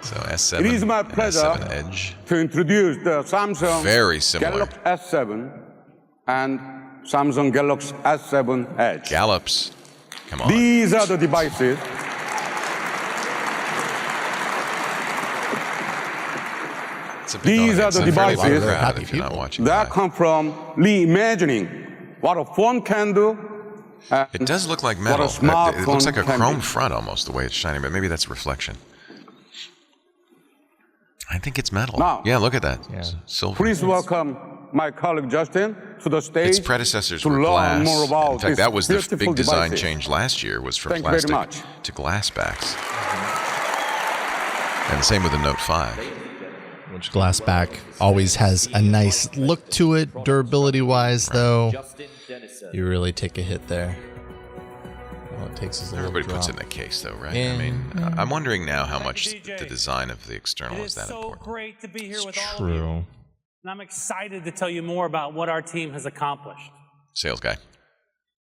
So S7, It is my and pleasure S7 Edge. to introduce the Samsung Very similar. Galaxy S7 and Samsung Galaxy S7 Edge. Gallops. Come on. These are the devices These are the devices that come from reimagining what a phone can do. It does look like metal. It looks like a chrome front almost, the way it's shining, but maybe that's reflection. I think it's metal. Now, yeah, look at that. Yeah. Silver. Please welcome my colleague Justin to the stage. Its predecessors to were learn glass. more about In fact, that was the big design devices. change last year, was from Thank you very plastic much. to glass backs. And the same with the Note 5. Which glass back always has a nice look to it, durability-wise, though. You really take a hit there. All it takes is a Everybody little puts it drop. in the case, though, right? Yeah. I mean, I'm wondering now how much the design of the external is that so important. great to be here with all of True. you. And I'm excited to tell you more about what our team has accomplished. Sales guy.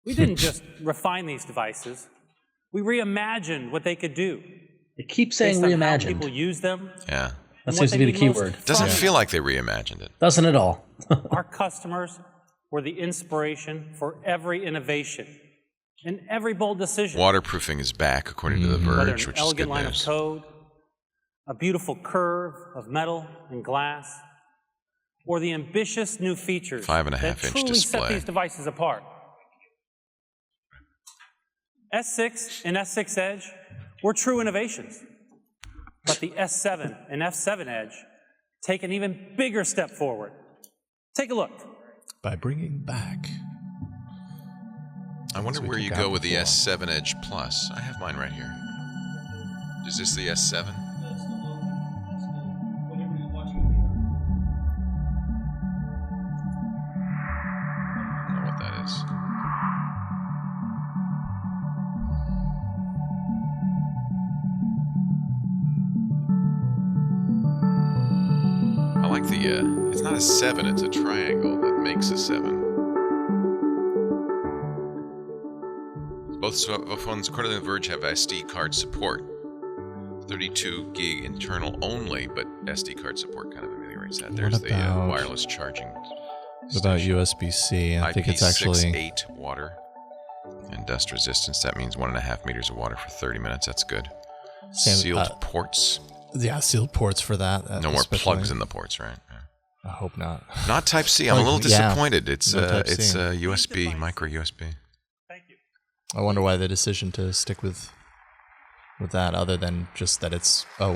We didn't just refine these devices. We reimagined what they could do. They keep saying based on how reimagined. people use them. Yeah. That and seems what to be they the need key most word. Doesn't from feel like they reimagined it. Doesn't at all. Our customers were the inspiration for every innovation and every bold decision. Waterproofing is back, according to The Whether Verge, an which is elegant good line news. of code, a beautiful curve of metal and glass, or the ambitious new features 5.5 that inch truly set display. these devices apart. S6 and S6 Edge were true innovations, but the S7 and F7 Edge take an even bigger step forward. Take a look. By bringing back. I wonder we where you took go out with the before. S7 Edge Plus. I have mine right here. Is this the S7? I don't know what that is. I like the, it's not a 7, it's a triangle that makes a 7. Both phones, according to The Verge, have SD card support. 32 gig internal only, but SD card support kind of ameliorates that. There's the about- wireless charging. What about USB-C? I think it's actually... IP68 water and dust resistance. That means 1.5 meters of water for 30 minutes. That's good. Sealed ports. Yeah, sealed ports for that. No more plugs in the ports, right? Yeah. I hope not. Not Type C. I'm a little Yeah. disappointed. It's No Type-C. it's USB, micro USB. Thank you. I wonder why the decision to stick with that, other than just that it's a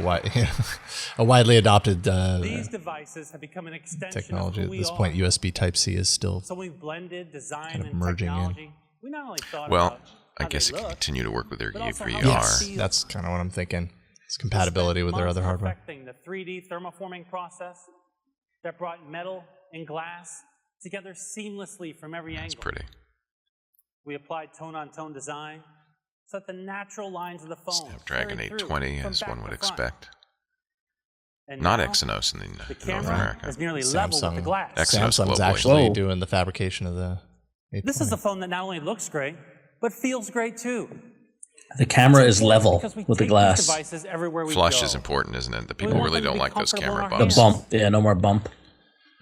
widely adopted These devices have become an extension technology. of At who this we point, are. USB Type-C is still... So we blended design kind of and merging in. technology. We not only thought Well, about I how guess they it can look, continue to work with their but also VR. how they Yes, feel. that's kind of what I'm thinking. It's We compatibility spent with their months other hardware. perfecting the 3D thermoforming process that brought metal and glass together seamlessly from every That's angle. pretty. We applied tone-on-tone design so that the natural lines of the phone Snapdragon carried through 820, from as back one to would front. expect. And Not now, Exynos in the North camera America. is nearly level with the glass. Exynos Samsung's globally. actually Whoa. doing the fabrication of the 820. This is a phone that not only looks great, but feels great too. The camera is level Because we with the take these glass. devices everywhere we Flush go. is important, isn't it? The We people want really them to don't be like those comfortable in camera our The bumps. hands. bump. Yeah, no more bump.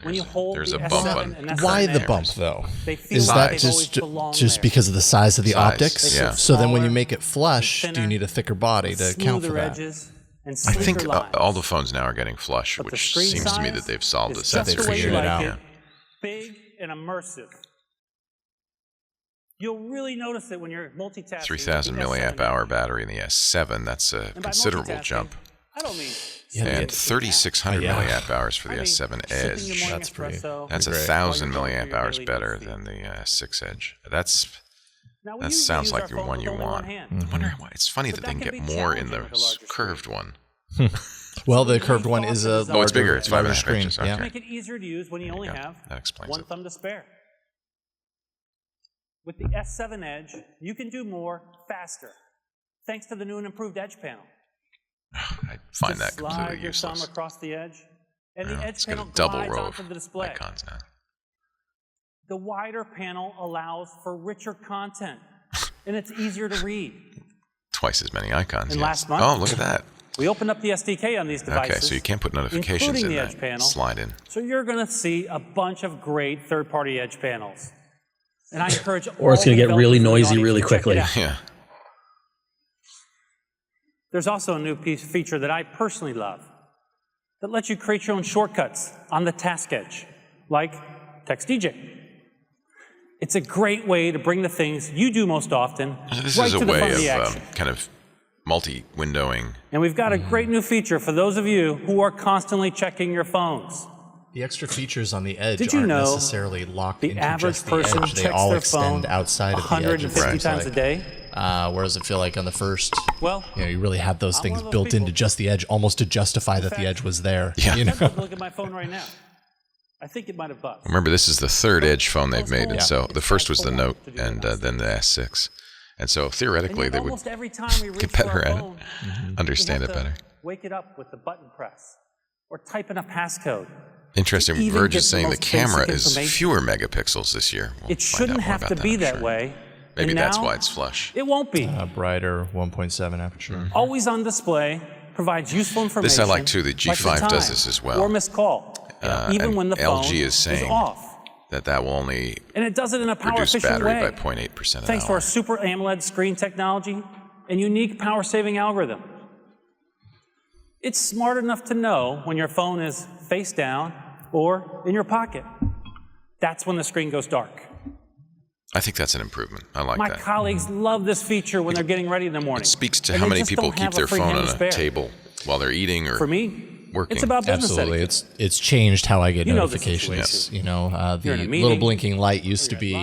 When you hold There's the a bump S7 on- and S7 Why the Edge, bump, though? they feel Is like that they've always just belonged just there. because of the size of the Size, optics? yeah. So then when you Smaller, make it flush, do you thinner, need a thicker body to account for smoother that? edges and I sleeker think lines. all the phones now are getting flush, But the which screen seems to me size that they've solved is this. just They've the way you figured it like out. it. Big and immersive. You'll really notice it when you're multitasking. 3,000 with the milliamp S7 hour Edge. battery in the S7. That's a And by considerable multitasking, jump. I don't mean And 3,600 Yeah. milliamp hours for the I mean, S7 sipping your Edge. morning That's pretty- espresso That's Great. 1,000 while you're going milliamp through your hours daily better routine. than the S6 Edge. That's Now, we that usually sounds use like our the phone one with you only want. hand. I wonder why. It's funny But that they that can can get be more in challenging the with a larger curved one. Well, the curved one is a Oh, it's bigger. larger- It's 5.5 larger screen. inches. Okay. Yeah. To make it easier to use when you only go. have That explains one it. thumb to spare. With the S7 Edge, you can do more faster, thanks to the new and improved Edge panel. I find that Just slide completely your thumb useless. across the edge, and the Yeah, Edge it's got panel a double glides row onto of the display. icons now. The wider panel allows for richer content, and it's easier to read. Twice as many icons. And yes. last month- Oh, look at that. We opened up the SDK on these devices. Okay, so you can't put notifications including in the that Edge panel. slide in. So you're going to see a bunch of great third-party Edge panels. And I encourage Or it's going to get really noisy really quickly. Yeah. There's also a new feature that I personally love that lets you create your own shortcuts on the task edge, like Text DJ. It's a great way to bring the things you do most often This right is a to the front of way the of action. kind of multi-windowing. And we've got a great new feature for those of you who are constantly checking your phones. The extra features on the edge Did you aren't know necessarily locked the into average just the person edge. They checks all their extend phone outside of the edge. 150 times a day? Whereas I feel like on the first, Well, you really have those I'm things one of those built into people. just the edge, almost to justify that the edge was there. Yeah. You know? I'm look at my phone right now. I think it might have buzzed. Remember, this is the third Edge phone they've made, and so the first was the Note, and then the S6. And so theoretically, they would Almost every time we reach get for better our at it, phone, understand we it have to better. Wake it up with the button press or type in a passcode. Interesting. even Verge get is the saying the most camera basic is information. fewer megapixels this year. We'll It find out shouldn't more have about to be I'm that sure. way. Maybe And that's now, why it's flush. It won't be. Brighter 1.7 aperture. Always on display, provides useful information. This I like too. The G5 like the does time this as well. Or missed call. Even and when the phone LG is saying off. that will only And it does it in a power reduce efficient battery way. by 0.8% an Thanks to hour. our super AMOLED screen technology and unique power saving algorithm. It's smart enough to know when your phone is face down or in your pocket. That's when the screen goes dark. I think that's an improvement. I like My that. colleagues love this feature when they're getting ready in the morning. It speaks to And how they many just people don't keep have their free phone hand on to a spare. table while they're eating or For me, working. it's about business Absolutely, etiquette. it's changed how I get You know the notifications. situation. You know, the You're in a little meeting, blinking light used to you're at be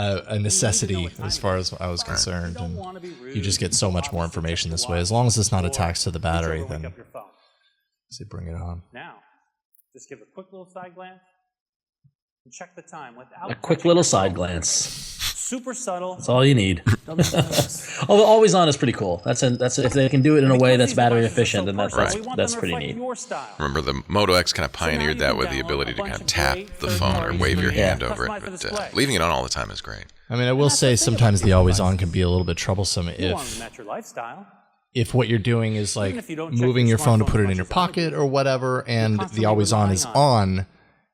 lunch. a necessity what time as it far is. as I was concerned, You don't and wanna be rude, you just get so much more obviously information check this your way. watch, As long as it's not or attached to the reach over battery, and wake then up your phone. they bring it on. Now, just give a quick little side glance and check the time without A quick touching little your side phone. glance. Super subtle. That's all you need. No business. Although always on is pretty cool. That's if they can do it in a way Because that's these battery devices are efficient, so then personal, that's we want that's them to pretty reflect neat. your style. Remember, the Moto X kind of So now pioneered you that can with the download ability a to kind bunch of of tap great the phone or third-party wave your screens. hand over it. Customize the But display. leaving it on all the time is great. I mean, I will say sometimes the always on can be a little bit troublesome You want to if match your lifestyle. what you're doing is like if you don't check moving your your phone to smartphone put as it in much your as other pocket people, or whatever, and the constantly always on relying is on on.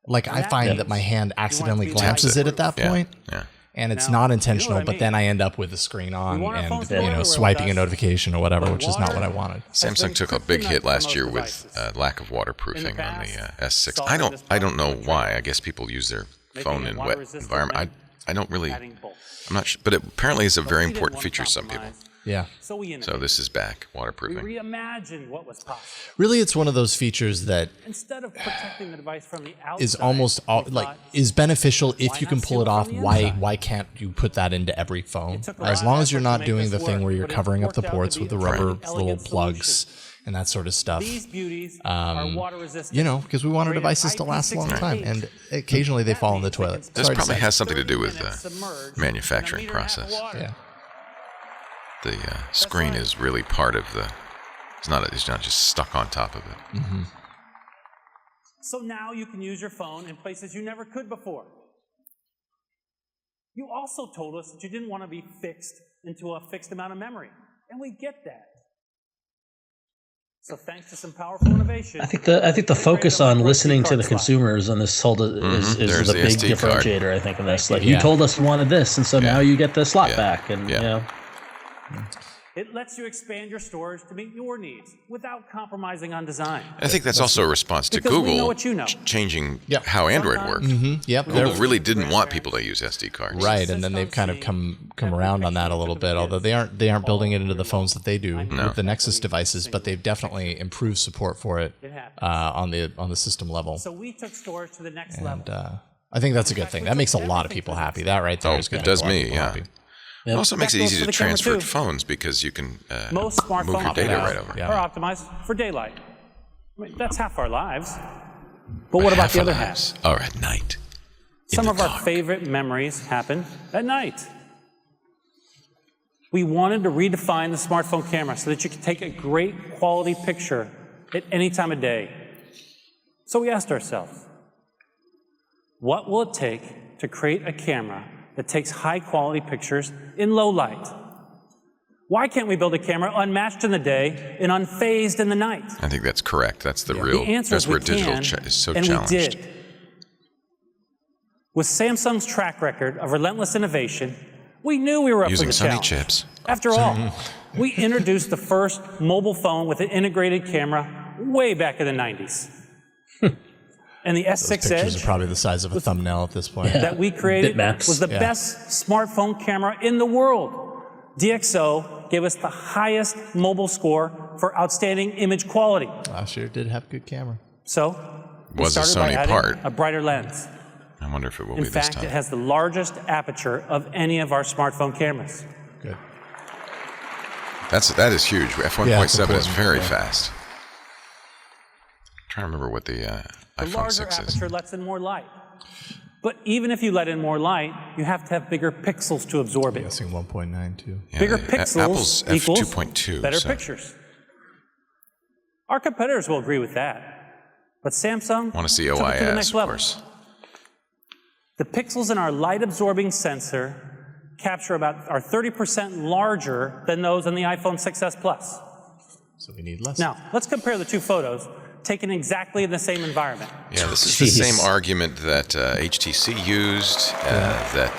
Like I that find means that my hand accidentally be glances like it at that Yeah, point, yeah. and it's Now, not you know intentional. what I But mean. then I end up with the screen on want our and phones to go everywhere with swiping a us. notification or whatever, But which is not what I water wanted. Samsung took a big hit last year with lack of waterproofing on the S6. I don't know why. I guess people use their phone in wet environment. I don't really. Adding bulk. I'm not sure, but it apparently is a But very we didn't important want feature to some compromise, people. Yeah. So we So innovated. this is back, We waterproofing. reimagined what was possible. Really, it's one of those features that Instead of protecting the device from the outside, is almost we like thought, is beneficial if why you can not pull seal it it off. from the Why inside? can't you put that into every phone? took a As lot long of as you're effort to not make doing this the thing work, where you're but it covering up the worked out to ports be with the a rubber very little elegant plugs solution. and that sort of stuff. These beauties are water resistant. You know, because we want our devices to last a long time, and occasionally they fall in the toilet. This Sorry to probably say. has something to do with 30 minutes submerged the manufacturing in a meter and a half of process. water. Yeah. The screen is really part of the. It's not just stuck on top of it. So now you can use your phone in places you never could before. You also told us that you didn't want to be fixed into a fixed amount of memory, and we get that. So thanks to some powerful innovation, I think the focus on listening to the consumers on this whole is There's the the big SD card. differentiator. I think in this, like Yeah. you told us you wanted this, and so now you get the slot Yeah. back, and Yeah. you know. it lets you expand your storage to meet your needs without compromising on design. I think that's also a response to Because we know Google what you know. changing Yep. how Android Sometimes- worked. Yep. Google they're- really didn't want people to use SD cards. Right, and then they've kind of come around on that a little bit. Although they aren't building it into the phones that they do with the Nexus devices, but they've definitely improved support for it on the system level. So we took storage to the next And level. I think that's a good thing. That makes a lot of people happy. That right there Oh, is going it to does me, yeah. It also makes it That goes easy for to the camera, transfer too. phones because you can Most smartphones move your data now right over. Yeah. are optimized for daylight. I mean, that's half our lives. But what about the other half? Or at night. Some the of our dark. favorite memories happen at night. We wanted to redefine the smartphone camera so that you could take a great quality picture at any time of day. So we asked ourselves, what will it take to create a camera that takes high quality pictures in low light? Why can't we build a camera unmatched in the day and unfazed in the night? I think that's correct. That's the real. The answer That's is where we digital can, is so and challenged. we did. With Samsung's track record of relentless innovation, we knew we were up Using for the Sunny challenge. chips. After all, we introduced the first mobile phone with an integrated camera way back in the 90s. And the S6 Those pictures Edge are probably the size of a thumbnail at this point. that we created Bitmaps. was the best smartphone camera in the world. DxO gave us the highest mobile score for outstanding image quality. Last year did have a good camera. So, we Was a started by Sony adding part. a brighter lens. I wonder if it will In be this fact, time. it has the largest aperture of any of our smartphone cameras. Good. That is huge. F1.7 Yeah, it's is important, very yeah. fast. I'm trying to remember what the The iPhone larger 6 is. aperture lets in more light. But even if you let in more light, you have to have bigger pixels to absorb I'm it. guessing 1.92. Yeah, Bigger Apple's pixels equals f2.2. better so pictures. Our competitors will agree with that. But Samsung want to see took it to the OIS, next of level. course. The pixels in our light-absorbing sensor are 30% larger than those in the iPhone 6s Plus. So we need less. Now, let's compare the two photos taken exactly in the same environment. Yeah, this is the same argument that HTC used, that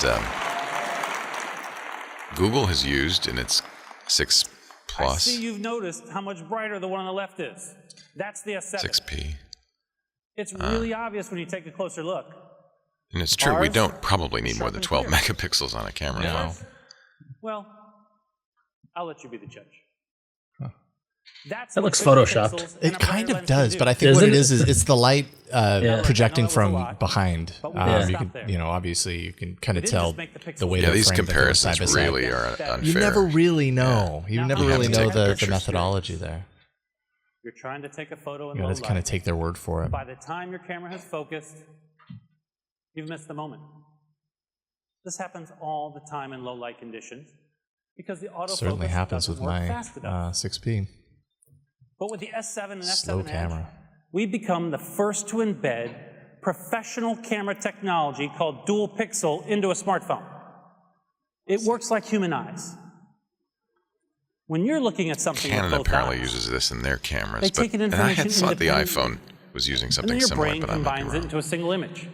Google has used in its 6 I Plus, see you've noticed how much brighter the one on the left is. That's the S7. 6P. It's really obvious when you take a closer look. And it's true, we Ours? don't probably need more than 12 Sharp and megapixels on a camera. No. Now. Well, I'll let you be the judge. That's That what looks 50 photoshopped. pixels and It a kind brighter of lens can does, do. but I think Doesn't what it it? is it's the light projecting I know it was a from lot, behind. but we didn't You stop can, there. obviously you can kind of didn't tell just make the pixels the way Yeah, they're these framed, that they're side comparisons by side. really are unfair. You never really know. You Now, never you really have to know take the pictures. methodology there. You're trying to take a photo in You low gotta kind light. of take their word for it. By the time your camera has focused, you've missed the moment. This happens all the time in low light conditions because the autofocus Certainly happens doesn't with work my fast enough. 6P. But with the S7 and Slow S7 Edge, camera. we've become the first to embed professional camera technology called dual pixel into a smartphone. It works like human eyes. When you're looking at something Canon with both apparently eyes, uses this in their cameras. They take in and I had information thought the independently. iPhone was using and then something your similar, brain but I might be combines it wrong. into a single image.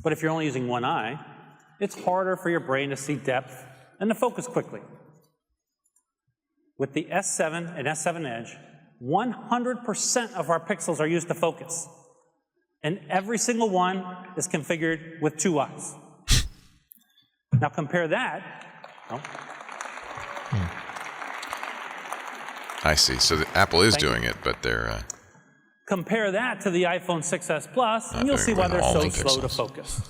But if you're only using one eye, it's harder for your brain to see depth and to focus quickly. With the S7 and S7 Edge, 100% of our pixels are used to focus. And every single one is configured with 2 eyes. Now compare that. I see. So Apple is Thank you. doing it, but they're... Compare that to the iPhone 6s Plus, and you'll doing see it why with they're all so the slow to pixels. focus.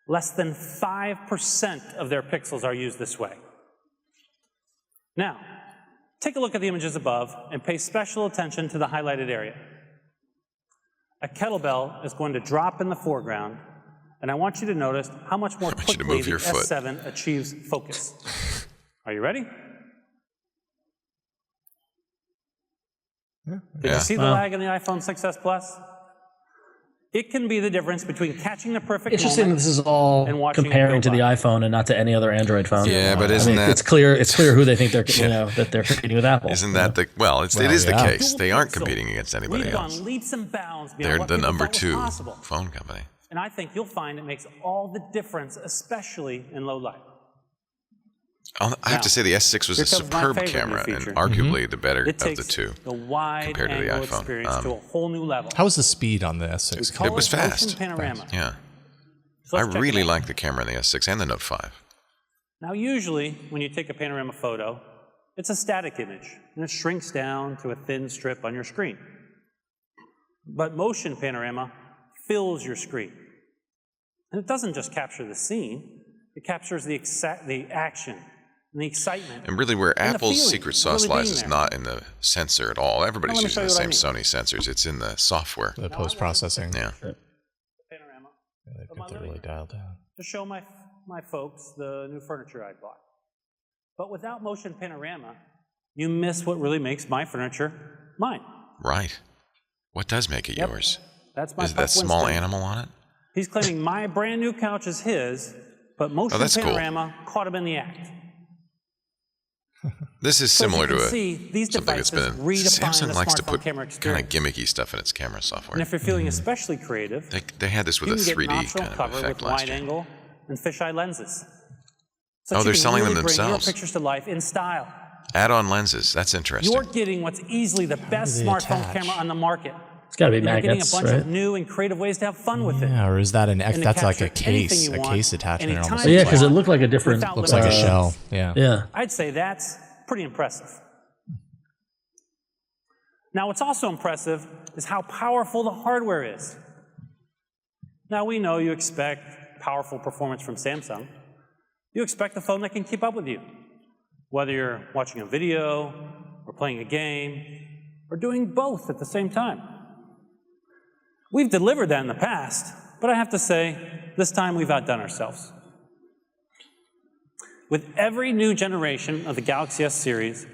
Less than 5% of their pixels are used this way. Now, take a look at the images above and pay special attention to the highlighted area. A kettlebell is going to drop in the foreground, and I want you to notice how much more want you to quickly move the your foot. S7 achieves focus. Are you ready? Did Yeah. you see the Wow. lag in the iPhone 6s Plus? It can be the difference between catching the perfect Interesting that moment. this is all and watching it comparing go to the by. iPhone and not to any other Android phone. Yeah, but I isn't mean, that... it's clear who they think they're that they're competing with Apple. Isn't that the... Well, it is the yeah. case. Dual They aren't pixel. competing against anybody We've else. gone leaps and bounds beyond They're what the people number thought was 2 possible. phone company. And I think you'll find it makes all the difference, especially in low light. I have to say the S6 was here a comes my superb favorite new camera and feature. arguably the better It of the takes two. the wide compared to the angle iPhone. experience to a whole new level. How was the speed on the S6? Call It was motion fast. Panorama. Yeah. So I let's check it really out. like the camera in the S6 and the Note 5. Now, usually, when you take a panorama photo, it's a static image, and it shrinks down to a thin strip on your screen. But motion panorama fills your screen. And it doesn't just capture the scene, it captures the action and the excitement. And really where And the Apple's feeling secret of sauce really lies being is there. not in the sensor at all. Everybody's Let me using the show same you what Sony sensors. It's in the software. The post-processing. Yeah. Panorama Yeah, they've of got my that living really room dialed down. to show my folks the new furniture I bought. But without motion panorama, you miss what really makes my furniture mine. Right. What does make it Yep. yours? That's my Is it that pup small Winston. animal on it? He's claiming my brand new couch is his, but motion Oh, that's cool. panorama caught him in the act. This is similar to these something that's been. Samsung likes to put kind of gimmicky stuff in its camera software. And if you're feeling especially creative, they had this with a 3D kind of effect last year. Wide-angle and fisheye lenses. So they're selling them themselves. Bring your pictures to life in style. Add-on lenses. That's interesting. You're getting what's easily the best smartphone camera on the market. It's got to be magnets, magnets, right? You're getting a bunch of new and creative ways to have fun with it. Yeah, or is that that's like a case attachment almost? Yeah, because it looked like a different. Looks like a shell. Yeah. Yeah. I'd say that's pretty impressive. Now, what's also impressive is how powerful the hardware is. Now, we know you expect powerful performance from Samsung. You expect a phone that can keep up with you, whether you're watching a video or playing a game or doing both at the same time. We've delivered that in the past, but I have to say, this time we've outdone ourselves. With every new generation of the Galaxy S series,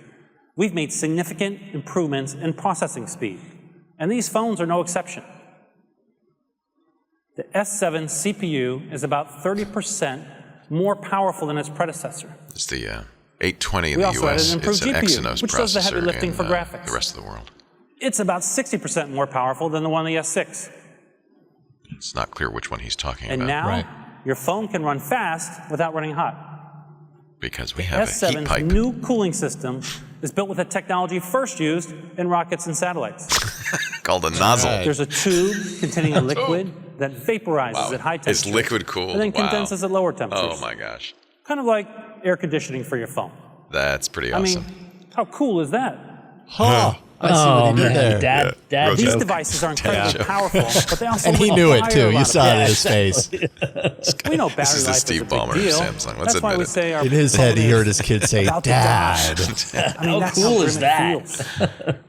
we've made significant improvements in processing speed, and these phones are no exception. The S7 CPU is about 30% more powerful than its predecessor. It's the 820 in the US. It's an Exynos which does the heavy processor lifting for in graphics. the rest of the world. It's about 60% more powerful than the one in the S6. It's not clear which one he's talking and about. And now, your phone can run fast without running hot. Because we have a heat pipe. S7's new cooling system is built with a technology first used in rockets and satellites. Called a nozzle. Right. There's a tube containing a liquid that vaporizes at high temperature. It's liquid cooled. And then condenses at lower temperatures. Oh my gosh. Kind of like air conditioning for your phone. That's pretty awesome. I mean, how cool is that? Huh. I see what he did there. Dad These joke. devices are incredibly powerful, but they also and he knew it too. You saw it in his face. We know battery This is the life Steve is a big Ballmer deal. of Samsung. Let's That's why admit we it. say our In his head, he heard his kid say, "Dad." I mean, How cool is that?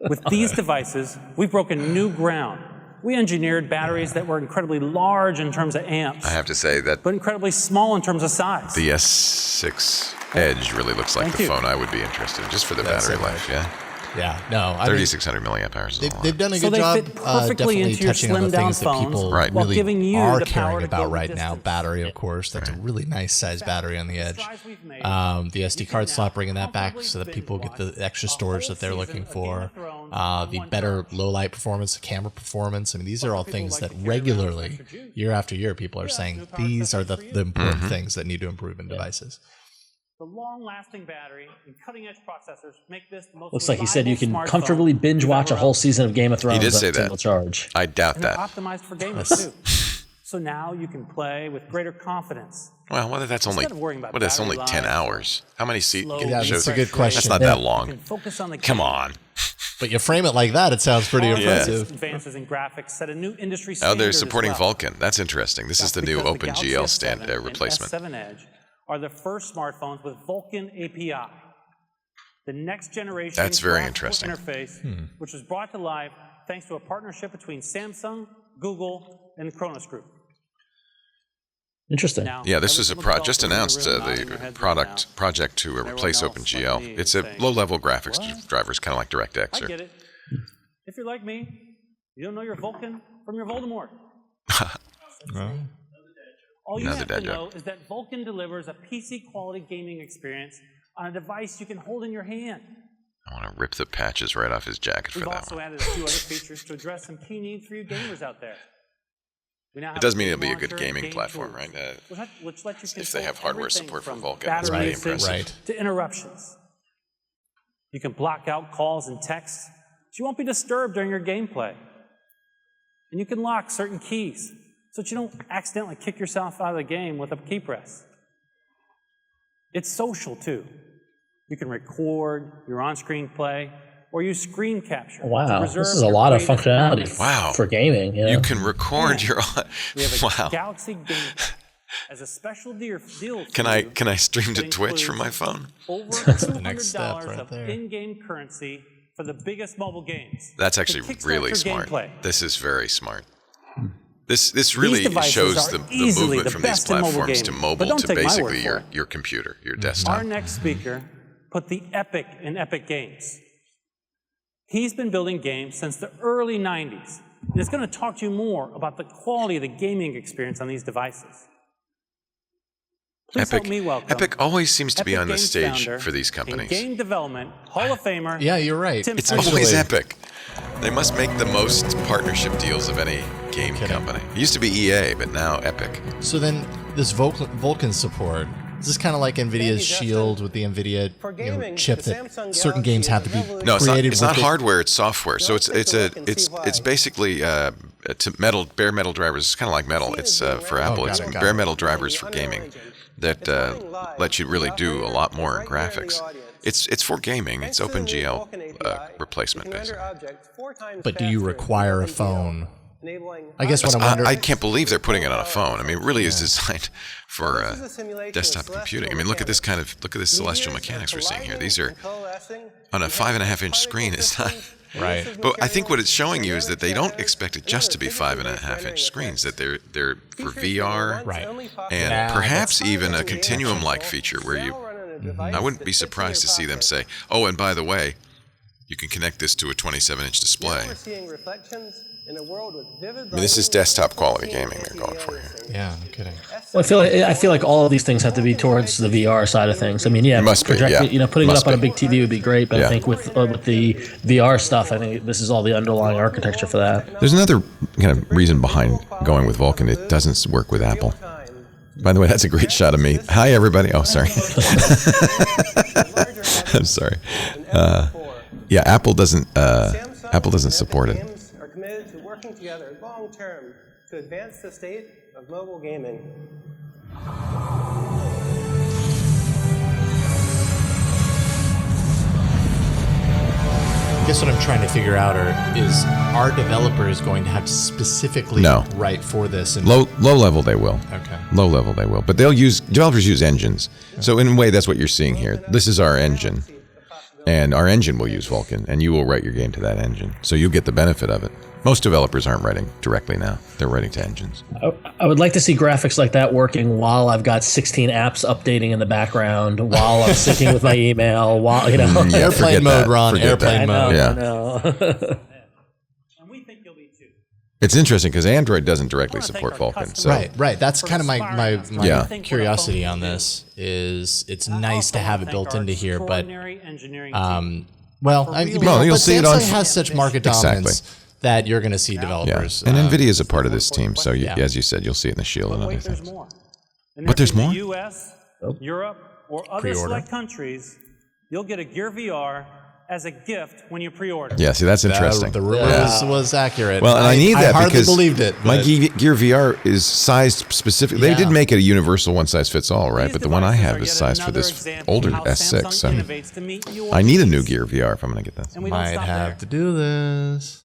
With these devices, we've broken new ground. We engineered batteries that were incredibly large in terms of amps. I have to say that but incredibly small in terms of size. the S6 Edge really looks like the phone I would be interested in, just for the battery life, yeah? Yeah, no. 3,600 milliamp hours is a lot. They've done a good they job fit perfectly definitely into your touching on the slimmed-down things that people Right. while really giving you are the power caring to about go right the now. distance. Battery, of course. That's a really nice size battery on the Edge. The SD card slot, bringing that back so that people get the extra storage that they're looking for. The better low light performance, camera performance. I mean, these are all things that regularly, year after year, people are saying these are the important things that need to improve in devices. The long-lasting battery and cutting-edge processors make this the most Looks like he said you can reliable comfortably smartphone binge watch a whole season of Game of Thrones He did say on a single that. charge. I doubt And they're that. optimized for gamers too. So now you can play with greater confidence. Well, whether that's only, Instead of worrying about what, that's only battery 10 life, hours. How many seats? Yeah, that's a good question. That's not Yeah. that You long. can focus on the Come game. on. But you frame it like that, it sounds pretty All Yeah. impressive. Advances in graphics set a new industry Oh, standard they're as supporting well. Vulkan. That's interesting. This is the new That's because the OpenGL Galaxy S7 and replacement. S7 Edge are the first smartphones with Vulkan API, the next generation That's very graphical interesting. interface, which was brought to life thanks to a partnership between Samsung, Google, and the Kronos Group. Interesting. Now, Yeah, this is a everyone just else is announced really nodding their the heads right now. project to replace Everyone else, OpenGL. like me, It's is a saying, low-level graphics "What? drivers, kind of like DirectX. I get it. If you're like me, you don't know your Vulkan from your Voldemort. All you Another have to dad know joke. is that Vulkan delivers a PC-quality gaming experience on a device you can hold in your hand. I want to rip the patches right off his jacket for We've that also one. added a few other features to address some key needs for you gamers out there. We now have It does mean game it'll be a good launcher and gaming game platform, tools, right? which let you If they control have hardware everything support for from Vulkan, that's battery pretty usage impressive. Right. to interruptions. You can block out calls and texts, so you won't be disturbed during your gameplay. And you can lock certain keys, so that you don't accidentally kick yourself out of the game with a key press. It's social, too. You can record your on-screen play or use screen capture. to Wow, preserve this is a your lot of creative functionality memories. Wow. for gaming. You can record your. We have a Wow. Galaxy Game as a special deal for Can you I stream to that Twitch from my includes phone? over the next step $200 right of there. in-game currency for the biggest mobile games. That's to actually kickstart really your smart. gameplay. This is very smart. This really devices shows are the easily movement the from these best in mobile platforms to gaming. mobile But don't to take my word basically for it. your computer, your desktop. Our next speaker put the epic in Epic Games. He's been building games since the early 90s, and is going to talk to you more about the quality of the gaming experience on these devices. Please help me welcome Epic always seems to be Epic on the Games stage founder for these and companies. Game Development Hall of Famer. Yeah, you're right. Tim It's Actually- always Epic. They must make the most partnership deals of any game company. It used to be EA, but now Epic. So then this Vulkan support, is this kind of like NVIDIA's Shield with the NVIDIA chip that certain games have to be No, created it's not with it? hardware. It's software. So it's basically bare metal drivers. It's kind of like metal. It's for Apple. It's bare metal drivers for gaming that let you really do a lot more in graphics. It's for gaming. It's OpenGL replacement, basically. But do you require a phone? I guess what I'm wondering... I can't believe they're putting it on a phone. I mean, it really is designed for desktop computing. I mean, look at this celestial mechanics we're seeing here. These are on a 5.5-inch screen. It's not right. But I think what it's showing you is that they don't expect it just to be 5.5-inch screens. That they're for VR, Right. and perhaps even a continuum-like feature where you. I wouldn't be surprised to see them say, "Oh, and by the way, you can connect this to a 27-inch display." I mean, this is desktop quality gaming they're going for here. Yeah, no kidding. Well, I feel like all of these things have to be towards the VR side of things. I mean, yeah, Must be, project- yeah. putting it Must up on a be. big TV would be great, but Yeah. I think with the VR stuff, I think this is all the underlying architecture for that. There's another kind of reason behind going with Vulkan. It doesn't work with Apple. By the way, that's a great shot of me. Hi, everybody. Oh, sorry. I'm sorry. Yeah, Apple doesn't support it. Are committed to working together long term to advance the state of mobile gaming. I guess what I'm trying to figure out is our developers going to have to specifically write for this? And Low level they will. Okay. Low level they will. But developers use engines. So in a way, that's what you're seeing here. This is our engine. And our engine will use Vulkan, and you will write your game to that engine. So you'll get the benefit of it. Most developers aren't writing directly now. They're writing to engines. I would like to see graphics like that working while I've got 16 apps updating in the background, while I'm syncing with my email, while, you know. Yeah, airplane forget mode, that. Ron, Forget airplane that. mode. Yeah. I know. And we think you'll be too. It's interesting because Android doesn't directly support Vulkan. So Right. That's kind of my Yeah. curiosity on this. Is it's nice to have it built into here, but well, you'll see it on- Samsung has such market dominance that you're going to see yeah. developers. And NVIDIA is a part of this team. So as you said, you'll see it in the Shield and other Wait, there's things. more. But there's more? In the U.S., Europe, or other Pre-order. select countries, you'll get a Gear VR as a gift when you pre-order. Yeah, see, that's interesting. The rumor was accurate. Well, and I need that hardly because believed it. my but- Gear VR is sized specifically. They Yeah. did make it a universal one-size-fits-all, right? These But the one I devices have are is yet sized for another this example older of how S6. Samsung So innovates to meet your I need a new needs. Gear VR if I'm going to get that. And we don't Might stop have there. to do this.